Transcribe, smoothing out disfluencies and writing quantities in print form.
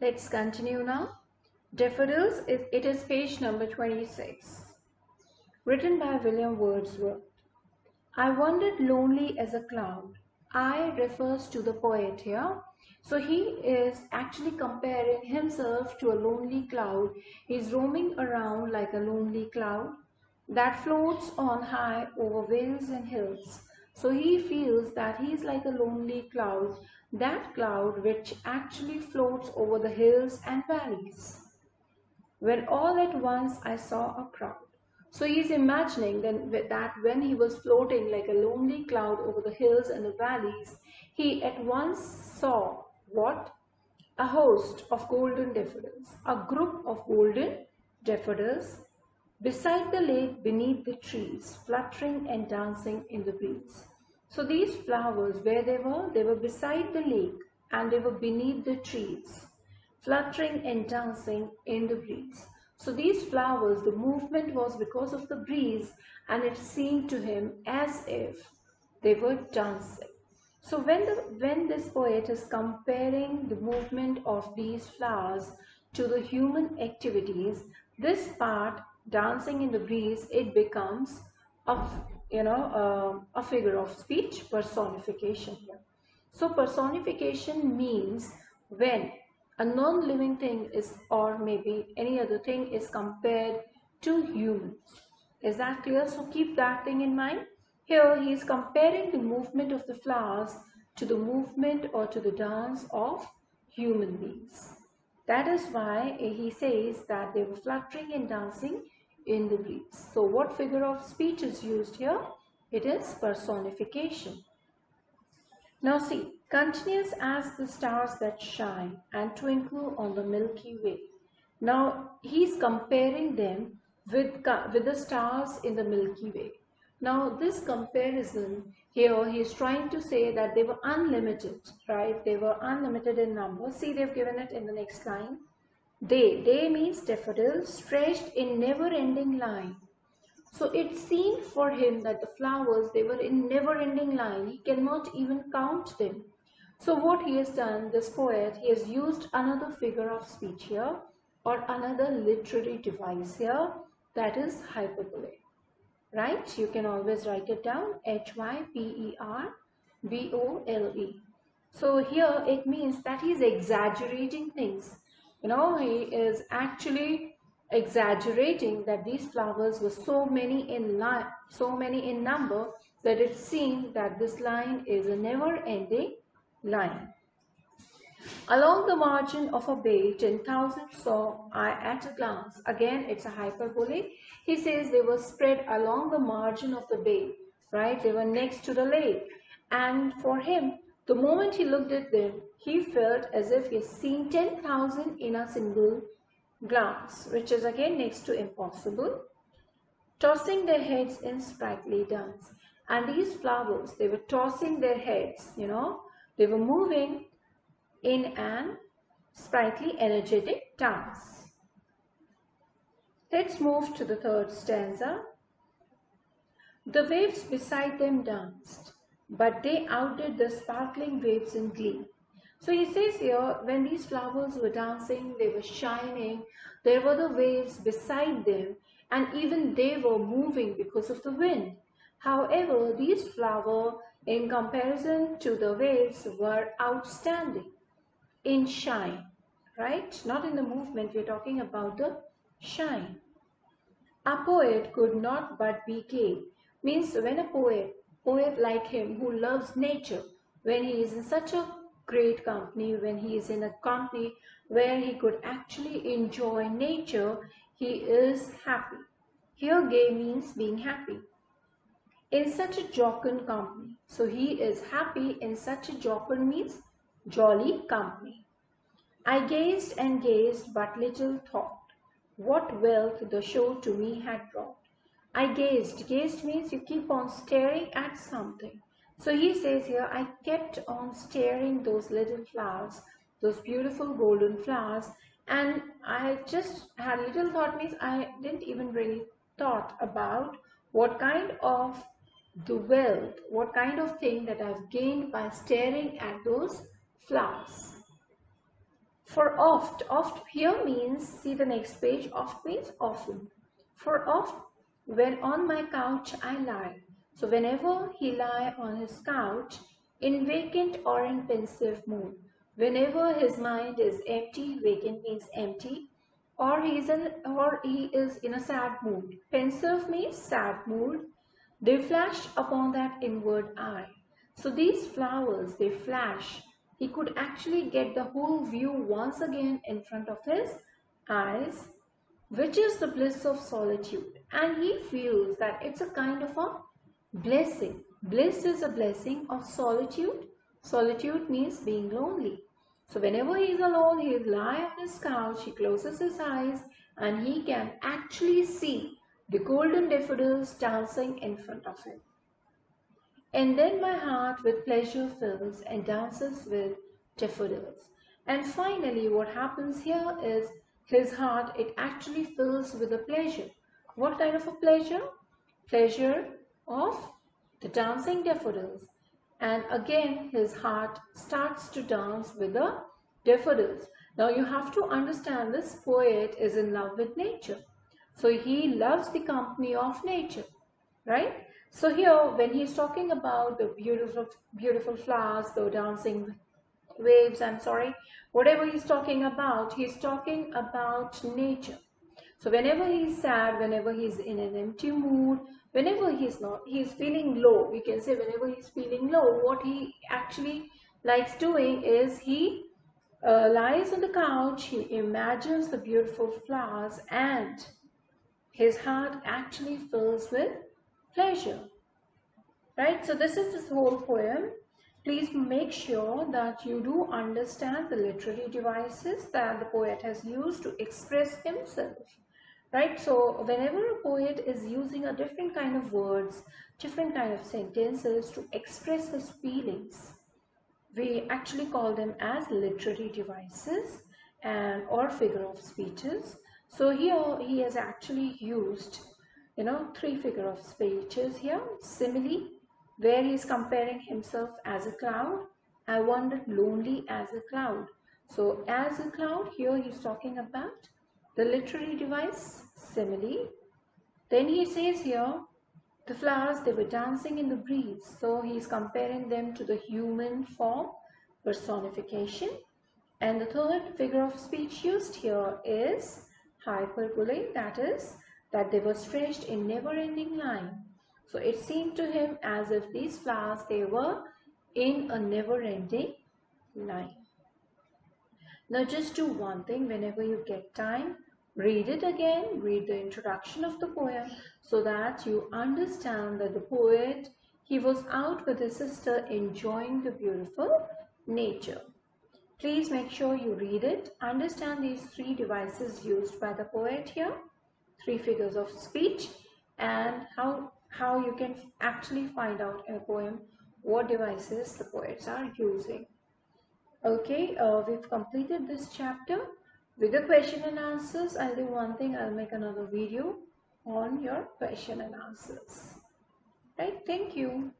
Let's continue now. Daffodils, it is page number 26. Written by William Wordsworth. I wandered lonely as a cloud. I refers to the poet here. So he is actually comparing himself to a lonely cloud. He's roaming around like a lonely cloud that floats on high over vales and hills. So he feels that he's like a lonely cloud, that cloud which actually floats over the hills and valleys. When all at once I saw a crowd. So he is imagining that when he was floating like a lonely cloud over the hills and the valleys, he at once saw what? A host of golden daffodils, a group of golden daffodils beside the lake, beneath the trees, fluttering and dancing in the breeze. So these flowers, where they were beside the lake and they were beneath the trees, fluttering and dancing in the breeze. So these flowers, the movement was because of the breeze, and it seemed to him as if they were dancing. So when this poet is comparing the movement of these flowers to the human activities, this part, dancing in the breeze, it becomes a a figure of speech, personification here. So personification means when a non-living thing is, or maybe any other thing is compared to humans. Is that clear? So keep that thing in mind. Here he is comparing the movement of the flowers to the movement or to the dance of human beings. That is why he says that they were fluttering and dancing in the breeze. So what figure of speech is used here? It is personification. Now see, continuous as the stars that shine and twinkle on the Milky Way. Now he's comparing them with the stars in the Milky Way. Now this comparison here, he's trying to say that they were unlimited, right? They were unlimited in number. See, they've given it in the next line. They means daffodils stretched in never-ending line. So it seemed for him that the flowers, they were in never-ending line. He cannot even count them. So what he has done, this poet, he has used another figure of speech here, or another literary device here, that is hyperbole. Right? You can always write it down, hyperbole. So here it means that he is exaggerating things. He is actually exaggerating that these flowers were so many in number, that it seemed that this line is a never-ending line. Along the margin of a bay, 10,000 saw I at a glance. Again, it's a hyperbole. He says they were spread along the margin of the bay, right? They were next to the lake. And for him, the moment he looked at them, he felt as if he had seen 10,000 in a single glance, which is again next to impossible, tossing their heads in sprightly dance. And these flowers, they were tossing their heads, they were moving in an sprightly, energetic dance. Let's move to the third stanza. The waves beside them danced, but they outdid the sparkling waves in glee. So he says here, when these flowers were dancing, they were shining, there were the waves beside them, and even they were moving because of the wind. However, these flowers, in comparison to the waves, were outstanding in shine, right? Not in the movement, we're talking about the shine. A poet could not but be gay. Means when a poet like him who loves nature, when he is in such a great company, when he is in a company where he could actually enjoy nature, he is happy. Here gay means being happy. In such a jocund company. So he is happy in such a jocund means jolly company. I gazed and gazed, but little thought what wealth the show to me had brought. I gazed. Gazed means you keep on staring at something. So he says here, I kept on staring those little flowers, those beautiful golden flowers, and I just had little thought means I didn't even really thought about what kind of the wealth, what kind of thing that I've gained by staring at those flowers. For oft, oft here means, see the next page, oft means often. For oft, when on my couch I lie. So whenever he lie on his couch, in vacant or in pensive mood, whenever his mind is empty, vacant means empty, or he is in a sad mood. Pensive means sad mood. They flash upon that inward eye. So these flowers, they flash. He could actually get the whole view once again in front of his eyes, which is the bliss of solitude. And he feels that it's a kind of a blessing. Bliss is a blessing of solitude. Solitude means being lonely. So whenever he is alone, he lies on his couch, he closes his eyes, and he can actually see the golden daffodils dancing in front of him. And then my heart with pleasure fills and dances with daffodils. And finally, what happens here is his heart, it actually fills with a pleasure. What kind of a pleasure? Pleasure of the dancing daffodils. And again, his heart starts to dance with the daffodils. Now you have to understand, this poet is in love with nature. So he loves the company of nature, right? So here, when he's talking about the beautiful flowers, the dancing waves, whatever he's talking about nature. So whenever he's sad, whenever he's in an empty mood, whenever he's feeling low, we can say whenever he's feeling low, what he actually likes doing is he lies on the couch, he imagines the beautiful flowers, and his heart actually fills with pleasure, right? So this is this whole poem. Please make sure that you do understand the literary devices that the poet has used to express himself, right? So whenever a poet is using a different kind of words, different kind of sentences to express his feelings, we actually call them as literary devices and or figure of speeches. So here he has actually used, three figure of speeches here. Simile, where he is comparing himself as a cloud. I wandered lonely as a cloud. So as a cloud, here he is talking about the literary device simile. Then he says here, the flowers, they were dancing in the breeze. So he is comparing them to the human form, personification. And the third figure of speech used here is hyperbole, that is, that they were stretched in never-ending line. So it seemed to him as if these flowers, they were in a never-ending line. Now just do one thing, whenever you get time, read it again, read the introduction of the poem, so that you understand that the poet, he was out with his sister enjoying the beautiful nature. Please make sure you read it, understand these three devices used by the poet here, three figures of speech, and how you can actually find out in a poem what devices the poets are using. Okay, we've completed this chapter with the question and answers. I'll do one thing, I'll make another video on your question and answers. Right, thank you.